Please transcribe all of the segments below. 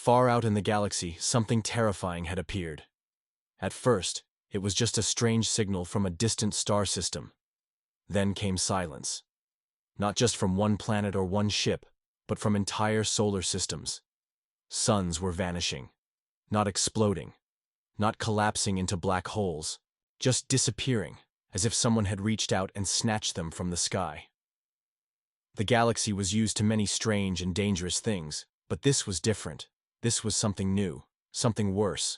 Far out in the galaxy, something terrifying had appeared. At first, it was just a strange signal from a distant star system. Then came silence. Not just from one planet or one ship, but from entire solar systems. Suns were vanishing. Not exploding. Not collapsing into black holes. Just disappearing, as if someone had reached out and snatched them from the sky. The galaxy was used to many strange and dangerous things, but this was different. This was something new, something worse.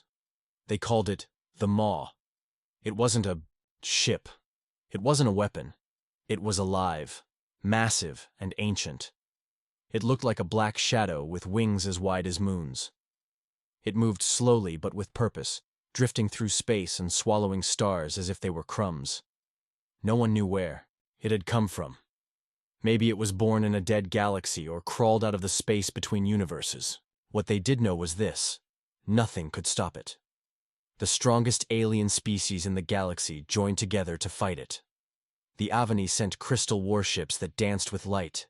They called it the Maw. It wasn't a ship. It wasn't a weapon. It was alive, massive, and ancient. It looked like a black shadow with wings as wide as moons. It moved slowly but with purpose, drifting through space and swallowing stars as if they were crumbs. No one knew where it had come from. Maybe it was born in a dead galaxy or crawled out of the space between universes. What they did know was this: nothing could stop it. The strongest alien species in the galaxy joined together to fight it. The Avani sent crystal warships that danced with light.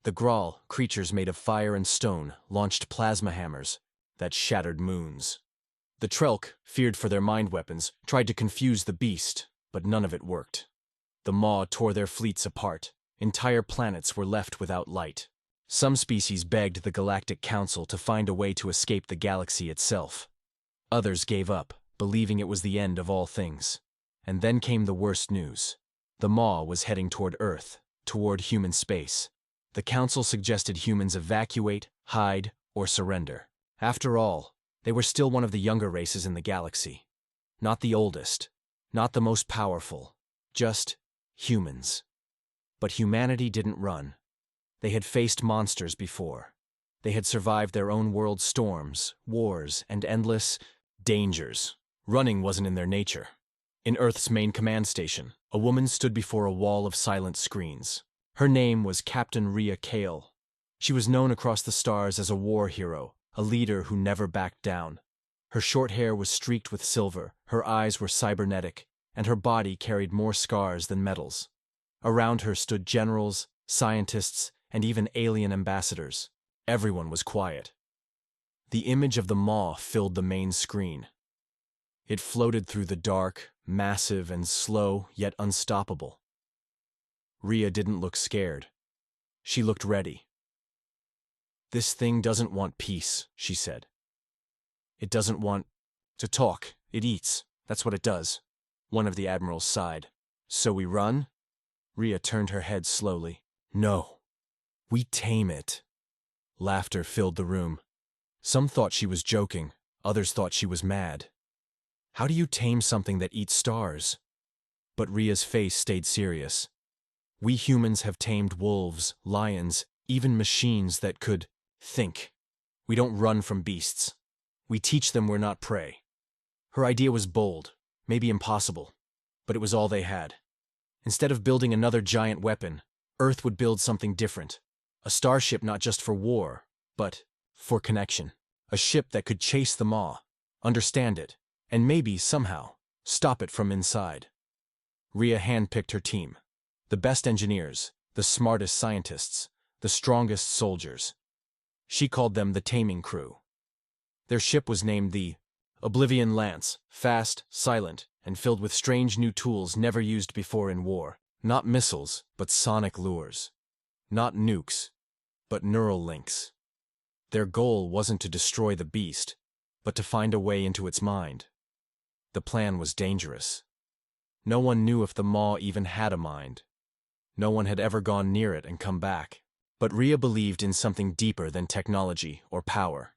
The Graal, creatures made of fire and stone, launched plasma hammers that shattered moons. The Trelk, feared for their mind weapons, tried to confuse the beast, but none of it worked. The Maw tore their fleets apart. Entire planets were left without light. Some species begged the Galactic Council to find a way to escape the galaxy itself. Others gave up, believing it was the end of all things. And then came the worst news. The Maw was heading toward Earth, toward human space. The Council suggested humans evacuate, hide, or surrender. After all, they were still one of the younger races in the galaxy. Not the oldest, not the most powerful, just humans. But humanity didn't run. They had faced monsters before. They had survived their own world's storms, wars, and endless dangers. Running wasn't in their nature. In Earth's main command station, a woman stood before a wall of silent screens. Her name was Captain Rhea Kale. She was known across the stars as a war hero, a leader who never backed down. Her short hair was streaked with silver, her eyes were cybernetic, and her body carried more scars than medals. Around her stood generals, scientists, and even alien ambassadors. Everyone was quiet. The image of the Maw filled the main screen. It floated through the dark, massive, and slow, yet unstoppable. Rhea didn't look scared. She looked ready. "This thing doesn't want peace," she said. "It doesn't want to talk. It eats. That's what it does." One of the admirals sighed. "So we run?" Rhea turned her head slowly. "No. We tame it." Laughter filled the room. Some thought she was joking. Others thought she was mad. How do you tame something that eats stars? But Rhea's face stayed serious. "We humans have tamed wolves, lions, even machines that could think. We don't run from beasts. We teach them we're not prey." Her idea was bold, maybe impossible, but it was all they had. Instead of building another giant weapon, Earth would build something different. A starship not just for war, but for connection. A ship that could chase the Maw, understand it, and maybe, somehow, stop it from inside. Rhea handpicked her team. The best engineers, the smartest scientists, the strongest soldiers. She called them the Taming Crew. Their ship was named the Oblivion Lance, fast, silent, and filled with strange new tools never used before in war. Not missiles, but sonic lures. Not nukes, but neural links. Their goal wasn't to destroy the beast, but to find a way into its mind. The plan was dangerous. No one knew if the Maw even had a mind. No one had ever gone near it and come back. But Rhea believed in something deeper than technology or power.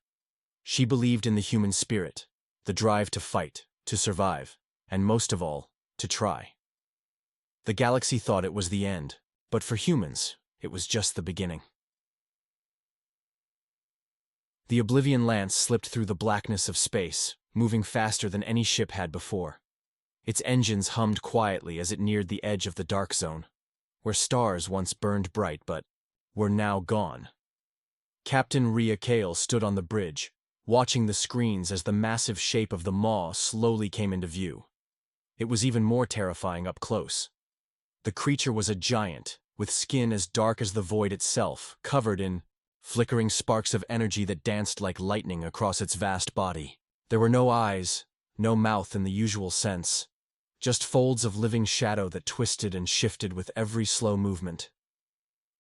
She believed in the human spirit, the drive to fight, to survive, and most of all, to try. The galaxy thought it was the end, but for humans, it was just the beginning. The Oblivion Lance slipped through the blackness of space, moving faster than any ship had before. Its engines hummed quietly as it neared the edge of the dark zone, where stars once burned bright but were now gone. Captain Rhea Kale stood on the bridge, watching the screens as the massive shape of the Maw slowly came into view. It was even more terrifying up close. The creature was a giant, with skin as dark as the void itself, covered in flickering sparks of energy that danced like lightning across its vast body. There were no eyes, no mouth in the usual sense, just folds of living shadow that twisted and shifted with every slow movement.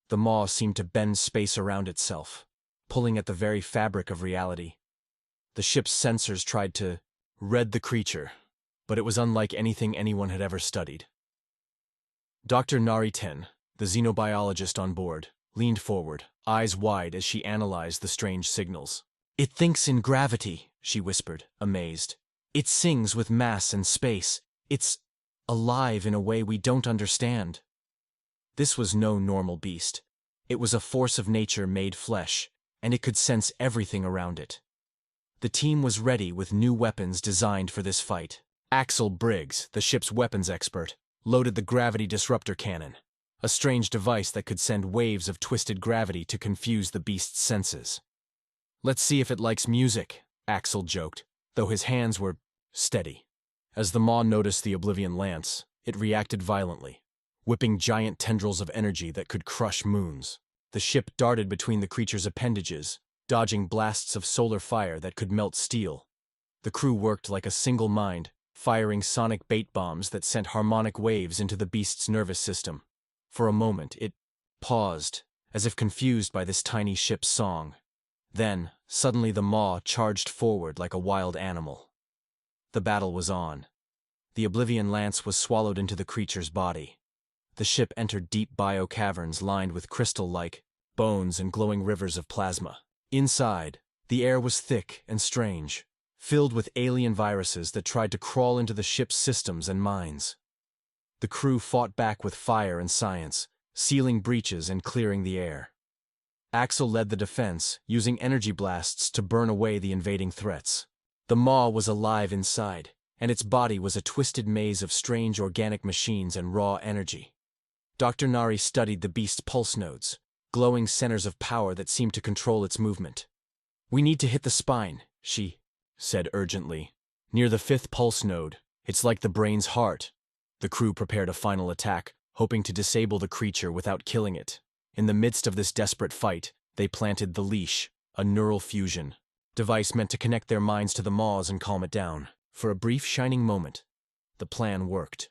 The maw seemed to bend space around itself, pulling at the very fabric of reality. The ship's sensors tried to read the creature, but it was unlike anything anyone had ever studied. Dr. Narration, the xenobiologist on board, leaned forward, eyes wide as she analyzed the strange signals. "It thinks in gravity," she whispered, amazed. "It sings with mass and space. It's alive in a way we don't understand." This was no normal beast. It was a force of nature made flesh, and it could sense everything around it. The team was ready with new weapons designed for this fight. Axel Briggs, the ship's weapons expert, loaded the gravity disruptor cannon, a strange device that could send waves of twisted gravity to confuse the beast's senses. "Let's see if it likes music," Axel joked, though his hands were steady. As the maw noticed the Oblivion Lance, it reacted violently, whipping giant tendrils of energy that could crush moons. The ship darted between the creature's appendages, dodging blasts of solar fire that could melt steel. The crew worked like a single mind, firing sonic bait bombs that sent harmonic waves into the beast's nervous system. For a moment, it paused, as if confused by this tiny ship's song. Then, suddenly the maw charged forward like a wild animal. The battle was on. The Oblivion Lance was swallowed into the creature's body. The ship entered deep bio-caverns lined with crystal-like bones and glowing rivers of plasma. Inside, the air was thick and strange, filled with alien viruses that tried to crawl into the ship's systems and minds. The crew fought back with fire and science, sealing breaches and clearing the air. Axel led the defense, using energy blasts to burn away the invading threats. The maw was alive inside, and its body was a twisted maze of strange organic machines and raw energy. Dr. Nari studied the beast's pulse nodes, glowing centers of power that seemed to control its movement. "We need to hit the spine," she said urgently. "Near the 5th pulse node. It's like the brain's heart." The crew prepared a final attack, hoping to disable the creature without killing it. In the midst of this desperate fight, they planted the leash, a neural fusion device meant to connect their minds to the maws and calm it down. For a brief shining moment, the plan worked.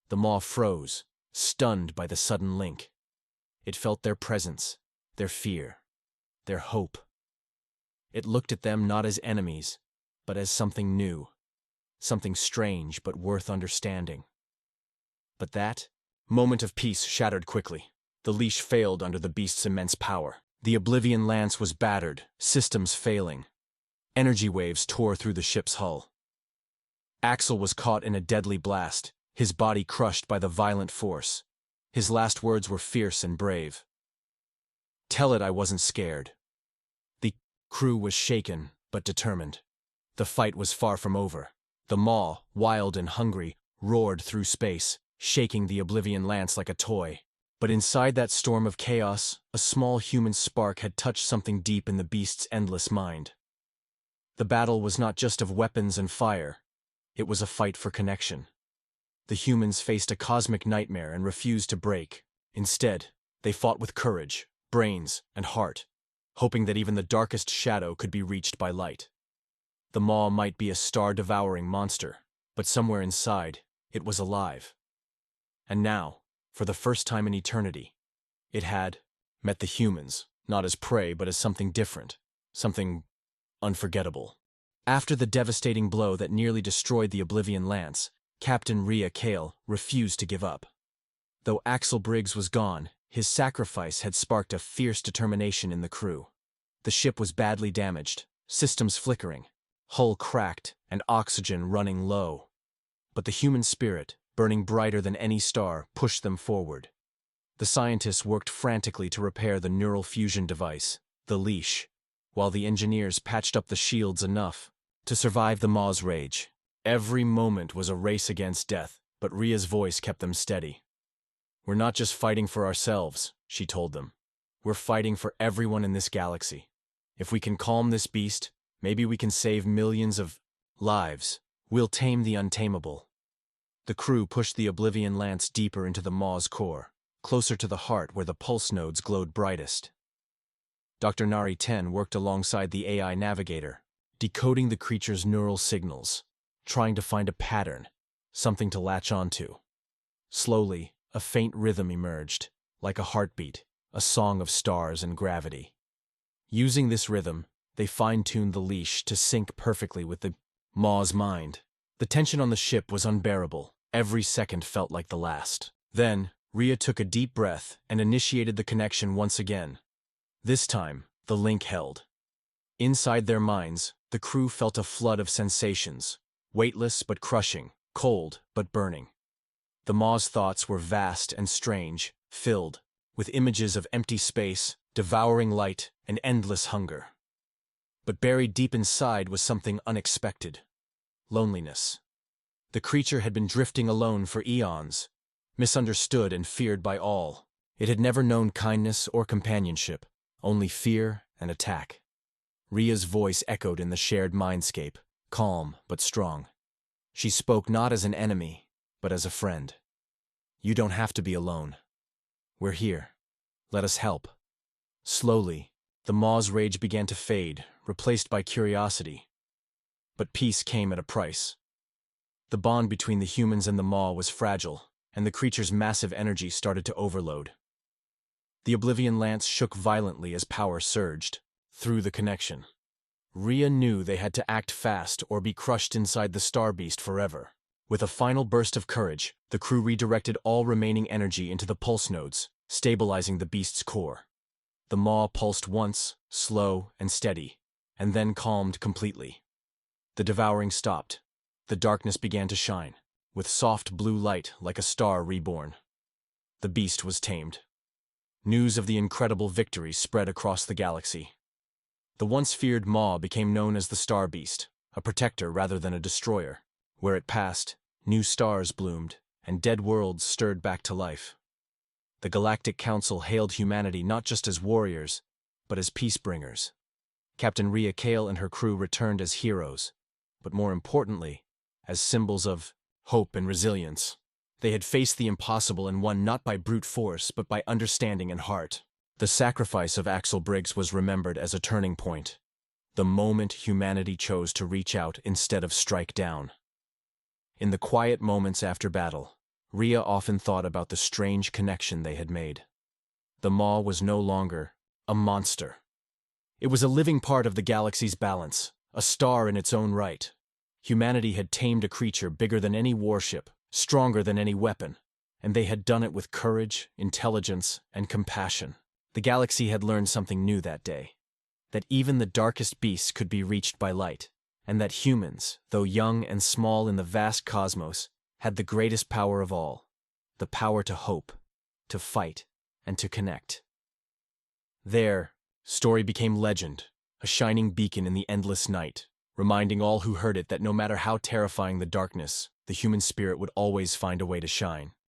The maw froze, stunned by the sudden link. It felt their presence, their fear, their hope. It looked at them not as enemies, but as something new, something strange but worth understanding. But that moment of peace shattered quickly. The leash failed under the beast's immense power. The Oblivion Lance was battered, systems failing. Energy waves tore through the ship's hull. Axel was caught in a deadly blast, his body crushed by the violent force. His last words were fierce and brave. "Tell it I wasn't scared." The crew was shaken, but determined. The fight was far from over. The maw, wild and hungry, roared through space, shaking the Oblivion Lance like a toy. But inside that storm of chaos, a small human spark had touched something deep in the beast's endless mind. The battle was not just of weapons and fire. It was a fight for connection. The humans faced a cosmic nightmare and refused to break. Instead, they fought with courage, brains, and heart, hoping that even the darkest shadow could be reached by light. The maw might be a star-devouring monster, but somewhere inside, it was alive. And now, for the first time in eternity, it had met the humans, not as prey but as something different, something unforgettable. After the devastating blow that nearly destroyed the Oblivion Lance, Captain Rhea Kale refused to give up. Though Axel Briggs was gone, his sacrifice had sparked a fierce determination in the crew. The ship was badly damaged, systems flickering, hull cracked, and oxygen running low. But the human spirit, burning brighter than any star, pushed them forward. The scientists worked frantically to repair the neural fusion device, the leash, while the engineers patched up the shields enough to survive the maw's rage. Every moment was a race against death, but Rhea's voice kept them steady. "We're not just fighting for ourselves," she told them. "We're fighting for everyone in this galaxy. If we can calm this beast, maybe we can save millions of lives. We'll tame the untamable." The crew pushed the Oblivion Lance deeper into the maw's core, closer to the heart where the pulse nodes glowed brightest. Dr. Nari 10 worked alongside the AI navigator, decoding the creature's neural signals, trying to find a pattern, something to latch onto. Slowly, a faint rhythm emerged, like a heartbeat, a song of stars and gravity. Using this rhythm, they fine-tuned the leash to sync perfectly with the Maw's mind. The tension on the ship was unbearable. Every second felt like the last. Then, Rhea took a deep breath and initiated the connection once again. This time, the link held. Inside their minds, the crew felt a flood of sensations, weightless but crushing, cold but burning. The Maw's thoughts were vast and strange, filled with images of empty space, devouring light, and endless hunger. But buried deep inside was something unexpected: loneliness. The creature had been drifting alone for eons, misunderstood and feared by all. It had never known kindness or companionship, only fear and attack. Rhea's voice echoed in the shared mindscape, calm but strong. She spoke not as an enemy, but as a friend. "You don't have to be alone. We're here. Let us help." Slowly, the Maw's rage began to fade, replaced by curiosity. But peace came at a price. The bond between the humans and the Maw was fragile, and the creature's massive energy started to overload. The Oblivion Lance shook violently as power surged through the connection. Rhea knew they had to act fast or be crushed inside the Star Beast forever. With a final burst of courage, the crew redirected all remaining energy into the pulse nodes, stabilizing the beast's core. The Maw pulsed once, slow and steady, and then calmed completely. The devouring stopped. The darkness began to shine, with soft blue light like a star reborn. The beast was tamed. News of the incredible victory spread across the galaxy. The once feared Maw became known as the Star Beast, a protector rather than a destroyer. Where it passed, new stars bloomed, and dead worlds stirred back to life. The Galactic Council hailed humanity not just as warriors, but as peacebringers. Captain Rhea Kale and her crew returned as heroes, but more importantly, as symbols of hope and resilience. They had faced the impossible and won not by brute force, but by understanding and heart. The sacrifice of Axel Briggs was remembered as a turning point, the moment humanity chose to reach out instead of strike down. In the quiet moments after battle, Rhea often thought about the strange connection they had made. The Maw was no longer a monster. It was a living part of the galaxy's balance, a star in its own right. Humanity had tamed a creature bigger than any warship, stronger than any weapon, and they had done it with courage, intelligence, and compassion. The galaxy had learned something new that day, that even the darkest beasts could be reached by light, and that humans, though young and small in the vast cosmos, had the greatest power of all, the power to hope, to fight, and to connect. Their story became legend, a shining beacon in the endless night, reminding all who heard it that no matter how terrifying the darkness, the human spirit would always find a way to shine.